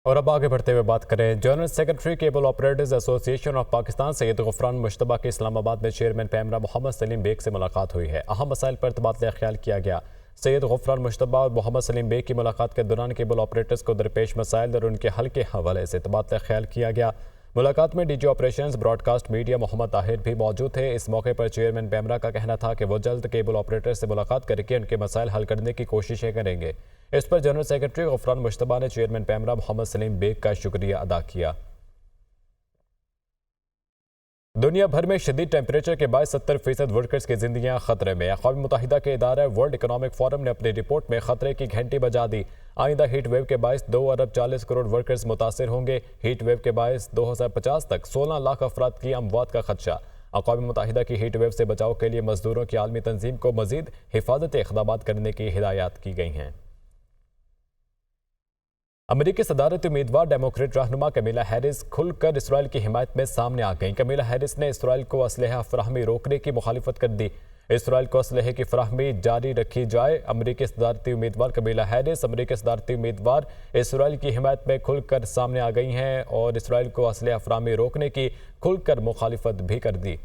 اور اب آگے بڑھتے ہوئے بات کریں جنرل سیکرٹری کیبل آپریٹرز ایسوسی ایشن آف پاکستان سید غفران مشتبہ کے اسلام آباد میں چیئرمین پیمرا محمد سلیم بیگ سے ملاقات ہوئی ہے۔ اہم مسائل پر تبادلہ خیال کیا گیا۔ سید غفران مشتبہ اور محمد سلیم بیگ کی ملاقات کے دوران کیبل آپریٹرز کو درپیش مسائل اور ان کے حل کے حوالے سے تبادلہ خیال کیا گیا۔ ملاقات میں D G operations broadcast media Muhammad Tahir بھی موجود تھے۔ اس موقع پر چیئرمین پیمرا کا کہنا تھا کہ وہ جلد کیبل آپریٹر سے ملاقات کر کے ان کے مسائل حل کرنے کی کوششیں کریں گے۔ اس پر جنرل سیکرٹری غفران مشتبہ نے چیئرمین پیمرا محمد سلیم بیگ کا شکریہ ادا کیا۔ دنیا بھر میں شدید ٹیمپریچر کے باعث 70% ورکرز کی زندگیاں خطرے میں۔ اقوام متحدہ کے ادارہ ورلڈ اکنامک فورم نے اپنی رپورٹ میں خطرے کی گھنٹی بجا دی۔ آئندہ ہیٹ ویو کے باعث 2 ارب 40 کروڑ ورکرز متاثر ہوں گے۔ ہیٹ ویو کے باعث 2050 تک 16 لاکھ افراد کی اموات کا خدشہ۔ اقوام متحدہ کی ہیٹ ویو سے بچاؤ کے لیے مزدوروں کی عالمی تنظیم کو مزید حفاظتی اقدامات کرنے کی ہدایات کی گئی ہیں۔ امریکی صدارتی امیدوار ڈیموکریٹ رہنما کمیلا ہیرس کھل کر اسرائیل کی حمایت میں سامنے آ گئیں۔ کمیلا ہیرس نے اسرائیل کو اسلحہ فراہمی روکنے کی مخالفت کر دی۔ اسرائیل کو اسلحے کی فراہمی جاری رکھی جائے۔ امریکی صدارتی امیدوار کمیلا ہیرس امریکی صدارتی امیدوار اسرائیل کی حمایت میں کھل کر سامنے آ گئی ہیں اور اسرائیل کو اسلحہ فراہمی روکنے کی کھل کر مخالفت بھی کر دی۔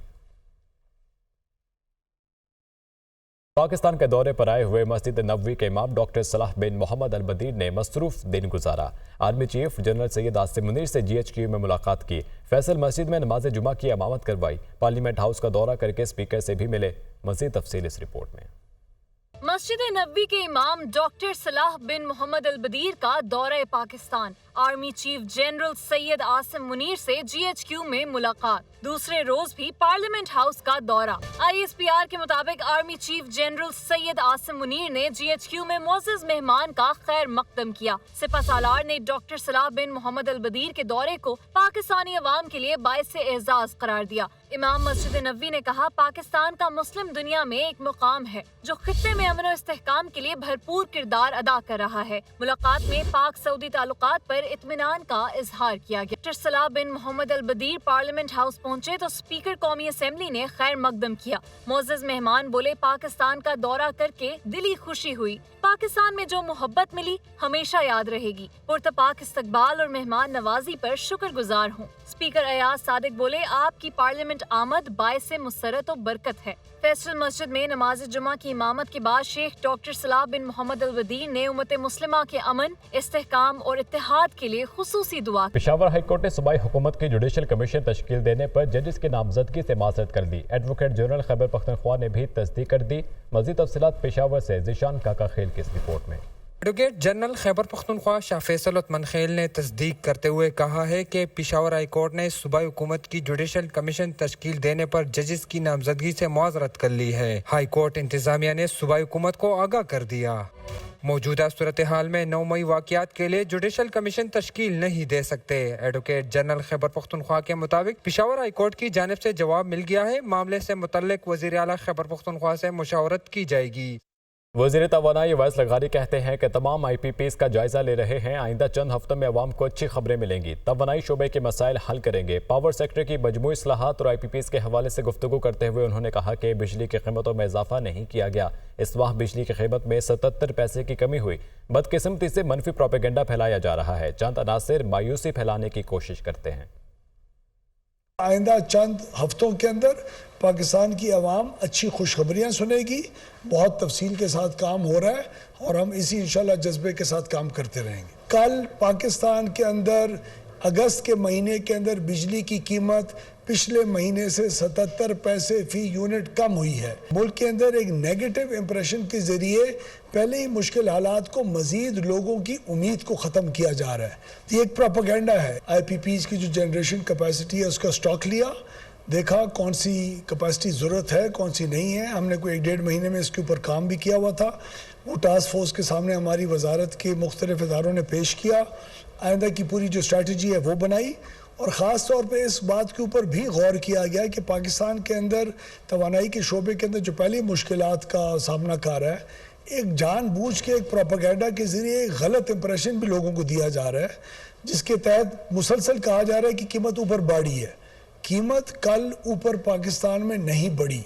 پاکستان کے دورے پر آئے ہوئے مسجد نبوی کے امام ڈاکٹر صلاح بن محمد البدیر نے مصروف دن گزارا۔ Army chief general Syed Asim Munir سے جی ایچ کیو میں ملاقات کی۔ فیصل مسجد میں نماز جمعہ کی امامت کروائی۔ پارلیمنٹ ہاؤس کا دورہ کر کے اسپیکر سے بھی ملے۔ مزید تفصیل اس رپورٹ میں۔ مسجد نبوی کے امام ڈاکٹر صلاح بن محمد البدیر کا دورہ Pakistan. Army chief general Syed Asim Munir سے جی ایچ کیو میں ملاقات۔ دوسرے روز بھی پارلیمنٹ ہاؤس کا دورہ۔ آئی ایس پی آر کے مطابق army chief general Syed Asim Munir نے جی ایچ کیو میں معزز مہمان کا خیر مقدم کیا۔ سپہ سالار نے ڈاکٹر صلاح بن محمد البدیر کے دورے کو پاکستانی عوام کے لیے باعث اعزاز قرار دیا۔ امام مسجد نبوی نے کہا، پاکستان کا مسلم دنیا میں ایک مقام ہے جو خطے میں امن و استحکام کے لیے بھرپور کردار ادا کر رہا ہے۔ ملاقات میں پاک سعودی تعلقات پر اطمینان کا اظہار کیا گیا۔ ڈاکٹر صلاح بن محمد البدیر پارلیمنٹ ہاؤس پہنچے تو اسپیکر قومی اسمبلی نے خیر مقدم کیا۔ معزز مہمان بولے، پاکستان کا دورہ کر کے دلی خوشی ہوئی۔ پاکستان میں جو محبت ملی ہمیشہ یاد رہے گی۔ پرتپاک استقبال اور مہمان نوازی پر شکر گزار ہوں۔ اسپیکر ایاز صادق بولے، آپ کی پارلیمنٹ آمد باعث مسرت و برکت ہے۔ فیصل مسجد میں نماز جمعہ کی امامت کے بعد شیخ ڈاکٹر صلاح بن محمد البدیر نے امت مسلمہ کے امن، استحکام اور اتحاد کے لیے خصوصی دعا کی۔ پشاور ہائی کورٹ نے صوبائی حکومت کی جوڈیشل کمیشن تشکیل دینے پر ججز کی نامزدگی سے معذرت کر دی۔ ایڈوکیٹ جنرل خیبر پختونخوا نے بھی تصدیق کر دی۔ مزید تفصیلات پشاور سے ذیشان کاکا خیل کی اس رپورٹ میں۔ ایڈوکیٹ جنرل خیبر پختونخوا شاہ فیصل عثمان خیل نے تصدیق کرتے ہوئے کہا ہے کہ پشاور ہائی کورٹ نے صوبائی حکومت کی جوڈیشل کمیشن تشکیل دینے پر ججز کی نامزدگی سے معذرت کر لی ہے۔ ہائی کورٹ انتظامیہ نے صوبائی حکومت کو آگاہ کر دیا۔ موجودہ صورتحال میں 9 مئی واقعات کے لیے جوڈیشل کمیشن تشکیل نہیں دے سکتے۔ ایڈوکیٹ جنرل خیبر پختونخوا کے مطابق پشاور ہائی کورٹ کی جانب سے جواب مل گیا ہے۔ معاملے سے متعلق وزیر اعلیٰ خیبر پختونخوا سے مشاورت کی جائے گی۔ وزیر توانائی ویس لغاری کہتے ہیں کہ تمام آئی پی پیز کا جائزہ لے رہے ہیں۔ آئندہ چند ہفتوں میں عوام کو اچھی خبریں ملیں گی۔ توانائی شعبے کے مسائل حل کریں گے۔ پاور سیکٹر کی مجموعی اصلاحات اور آئی پی پیز کے حوالے سے گفتگو کرتے ہوئے انہوں نے کہا کہ بجلی کی قیمتوں میں اضافہ نہیں کیا گیا۔ اس ماہ بجلی کی قیمت میں 77 پیسے کی کمی ہوئی۔ بدقسمتی سے منفی پروپیگنڈا پھیلایا جا رہا ہے۔ چند عناصر مایوسی پھیلانے کی کوشش کرتے ہیں۔ آئندہ چند ہفتوں کے اندر پاکستان کی عوام اچھی خوشخبریاں سنے گی۔ بہت تفصیل کے ساتھ کام ہو رہا ہے اور ہم اسی انشاءاللہ جذبے کے ساتھ کام کرتے رہیں گے۔ کل پاکستان کے اندر اگست کے مہینے کے اندر بجلی کی قیمت پچھلے مہینے سے 77 پیسے فی یونٹ کم ہوئی ہے۔ ملک کے اندر ایک نیگیٹو امپریشن کے ذریعے پہلے ہی مشکل حالات کو مزید لوگوں کی امید کو ختم کیا جا رہا ہے۔ یہ ایک پروپیگنڈا ہے۔ آئی پی پیز کی جو جنریشن کیپیسٹی ہے اس کا سٹاک لیا، دیکھا کون سی کیپیسٹی ضرورت ہے کون سی نہیں ہے۔ ہم نے کوئی 1.5 مہینے میں اس کے اوپر کام بھی کیا ہوا تھا۔ وہ ٹاسک فورس کے سامنے ہماری وزارت کے مختلف اداروں نے پیش کیا۔ آئندہ کی پوری جو اسٹریٹجی ہے وہ بنائی اور خاص طور پہ اس بات کے اوپر بھی غور کیا گیا کہ پاکستان کے اندر توانائی کے شعبے کے اندر جو پہلی مشکلات کا سامنا کر رہا ہے، ایک جان بوجھ کے ایک پروپیگنڈا کے ذریعے ایک غلط امپریشن بھی لوگوں کو دیا جا رہا ہے، جس کے تحت مسلسل کہا جا رہا ہے کہ قیمت اوپر بڑھی ہے۔ قیمت کل اوپر پاکستان میں نہیں بڑھی۔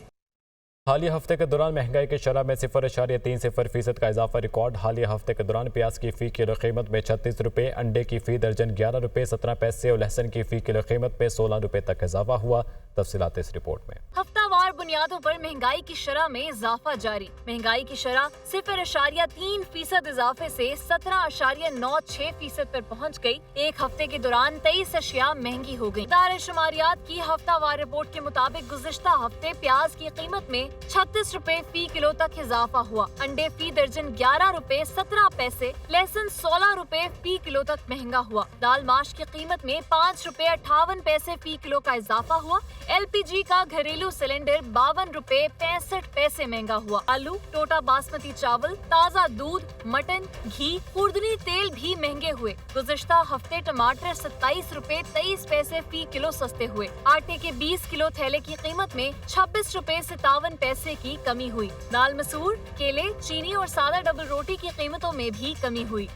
حالیہ ہفتے کے دوران مہنگائی کی شرح میں 0.30% کا اضافہ ریکارڈ۔ حالیہ ہفتے کے دوران پیاز کی فی کلو قیمت میں 36 روپے، انڈے کی فی درجن 11 روپے 17 پیسے اور لہسن کی فی کلو قیمت میں 16 روپے تک اضافہ ہوا۔ تفصیلات اس رپورٹ میں۔ ہفتہ وار بنیادوں پر مہنگائی کی شرح میں اضافہ جاری۔ مہنگائی کی شرح 0.3% اضافے سے 17.96% پر پہنچ گئی۔ ایک ہفتے کے دوران 23 اشیاء مہنگی ہو گئی۔ ادارہ شماریات کی ہفتہ وار رپورٹ کے مطابق گزشتہ ہفتے پیاز کی قیمت میں 36 روپے فی کلو تک اضافہ ہوا۔ انڈے فی درجن 11 روپے 17 پیسے، لہسن 16 روپے فی کلو تک مہنگا ہوا۔ دال ماش کی قیمت میں 5 روپے 58 پیسے فی کلو کا اضافہ ہوا۔ ایل پی جی کا گھریلو سلنڈر 52 روپے 65 پیسے مہنگا ہوا۔ آلو، ٹوٹا باسمتی چاول، تازہ دودھ، مٹن، گھی، خوردنی تیل بھی مہنگے ہوئے۔ گزشتہ ہفتے ٹماٹر 27 روپے 23 پیسے فی کلو سستے ہوئے۔ آٹے کے 20 کلو تھیلے کی قیمت میں 26 روپے 57 پیسے کی کمی ہوئی۔ دال مسور، کیلے، چینی اور سادہ ڈبل روٹی کی قیمتوں میں بھی کمی ہوئی۔